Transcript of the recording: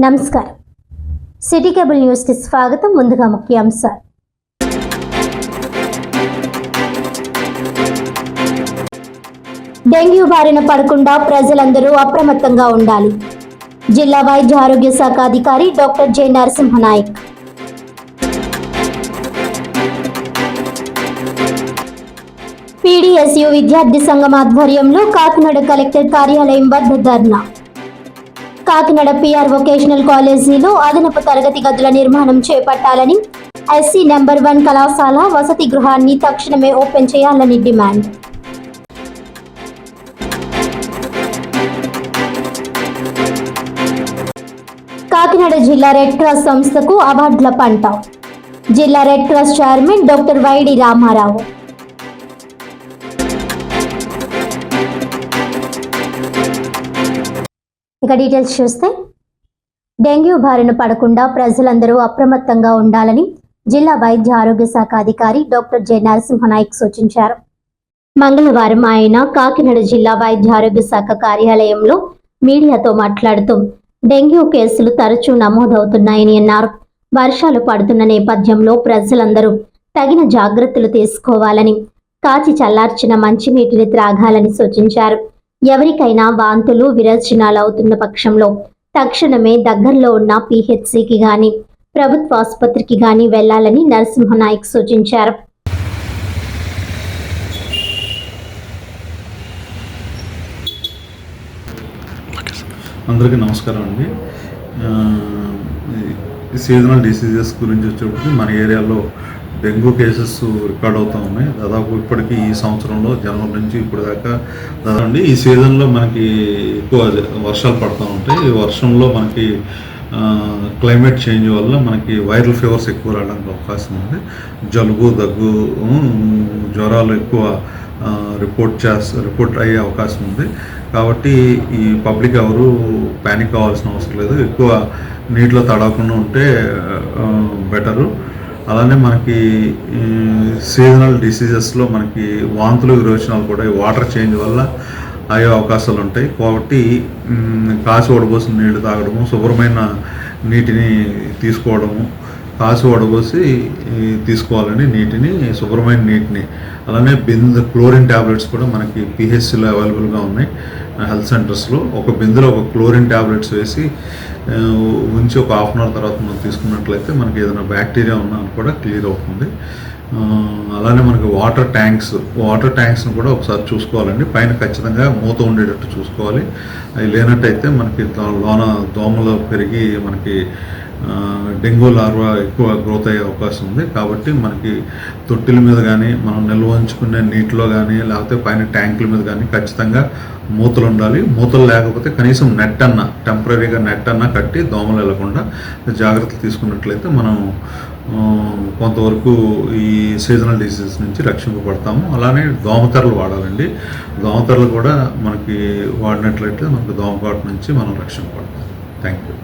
నమస్కారం. City cable news కి స్వాగతం. ముందుగా ముఖ్యాంశాలు. డెంగ్యూ బారిన పడకుండా ప్రజలందరూ అప్రమత్తంగా ఉండాలి. జిల్లా వైద్య ఆరోగ్య శాఖ అధికారి డాక్టర్ జె నరసింహనాయక్. పీడీఎస్యు విద్యార్థి సంఘం ఆధ్వర్యంలో కాకినాడ కలెక్టర్ కార్యాలయం వద్ద ధర్నా. కాకినాడ పిఆర్ వొకేషనల్ కాలేజీలో అదనపు తరగతి గదుల నిర్మాణం చేపట్టాలని, ఎస్సీ నెంబర్ 1 కళాశాల వసతి గృహాన్ని తక్షణమే ఓపెన్ చేయాలని డిమాండ్. కాకినాడ జిల్లా రెడ్ క్రాస్ సంస్థకు అవార్డుల పంట. జిల్లా red cross chairman doctor Y D Ramarao. ఇక డీటెయిల్స్ చూస్తే, డెంగ్యూ బారిన పడకుండా ప్రజలందరూ అప్రమత్తంగా ఉండాలని జిల్లా వైద్య ఆరోగ్య శాఖ అధికారి డాక్టర్ జె నరసింహనాయక్ సూచించారు. మంగళవారం ఆయన కాకినాడ జిల్లా వైద్య ఆరోగ్య శాఖ కార్యాలయంలో మీడియాతో మాట్లాడుతూ డెంగ్యూ కేసులు తరచూ నమోదవుతున్నాయని అన్నారు. వర్షాలు పడుతున్న నేపథ్యంలో ప్రజలందరూ తగిన జాగ్రత్తలు తీసుకోవాలని, కాచి చల్లార్చిన మంచినీటిని త్రాగాలని సూచించారు. ఎవరికైనా వాంతులు విరేచనాలు అవుతున్న పక్షంలో తక్షణమే దగ్గరలో ఉన్న పిహెచ్సికి గాని ప్రభుత్వ ఆసుపత్రికి గాని వెళ్లాలని నరసింహనాయక్ సూచించారు. అందరికీ నమస్కారం అండి. సీజనల్ డిసీజెస్ గురించి వచ్చేటప్పుడు మన ఏరియాలో డెంగ్యూ కేసెస్ రికార్డ్ అవుతూ ఉన్నాయి. దాదాపు ఇప్పటికీ ఈ సంవత్సరంలో జనవరి నుంచి ఇప్పుడు దాకా దాదాపు ఈ సీజన్లో మనకి ఎక్కువ వర్షాలు పడుతూ ఉంటాయి. ఈ వర్షంలో మనకి క్లైమేట్ చేంజ్ వల్ల మనకి వైరల్ ఫీవర్స్ ఎక్కువ రావడానికి అవకాశం ఉంది. జలుబు, దగ్గు, జ్వరాలు ఎక్కువ రిపోర్ట్ అయ్యే అవకాశం ఉంది. కాబట్టి ఈ పబ్లిక్ ఎవరు ప్యానిక్ అవ్వాల్సిన అవసరం లేదు. ఎక్కువ నీటిలో తడవకుండా ఉంటే బెటరు. అలానే మనకి సీజనల్ డిసీజెస్లో మనకి వాంతులు విరోచనాలు కూడా వాటర్ చేంజ్ వల్ల అయ్యే అవకాశాలు ఉంటాయి. కాబట్టి కాసి వడబోసిన నీళ్లు తాగడము, శుభ్రమైన నీటిని తీసుకోవడము, కాసి వడబోసి తీసుకోవాలని నీటిని, శుభ్రమైన నీటిని. అలానే క్లోరిన్ ట్యాబ్లెట్స్ కూడా మనకి పిహెచ్సిలో అవైలబుల్గా ఉన్నాయి. హెల్త్ సెంటర్స్లో ఒక బిందులో ఒక క్లోరిన్ ట్యాబ్లెట్స్ వేసి ఉంచి ఒక హాఫ్ అన్ అవర్ తర్వాత మనం తీసుకున్నట్లయితే మనకి ఏదైనా బ్యాక్టీరియా ఉన్నా కూడా క్లియర్ అవుతుంది. అలానే మనకి వాటర్ ట్యాంక్స్ని కూడా ఒకసారి చూసుకోవాలండి. పైన ఖచ్చితంగా మూత ఉండేటట్టు చూసుకోవాలి. అవి లేనట్టయితే మనకి లోన దోమలు పెరిగి మనకి డెంగ్యూ లార్వా ఎక్కువ గ్రోత్ అయ్యే అవకాశం ఉంది. కాబట్టి మనకి తొట్టిల మీద కానీ, మనం నిల్వ ఉంచుకునే నీటిలో కానీ, లేకపోతే పైన ట్యాంకుల మీద కానీ ఖచ్చితంగా మూతలు ఉండాలి. మూతలు లేకపోతే కనీసం టెంపరీగా నెట్ అన్నా కట్టి దోమలు వెళ్లకుండా జాగ్రత్తలు తీసుకున్నట్లయితే మనం కొంతవరకు ఈ సీజనల్ డిసీజెస్ నుంచి రక్షింపబడతాము. అలానే దోమతెరలు వాడాలండి. దోమతెరలు కూడా మనకి వాడినట్లయితే మనకు దోమకాటు నుంచి మనం రక్షింపబడతాం. Thank you.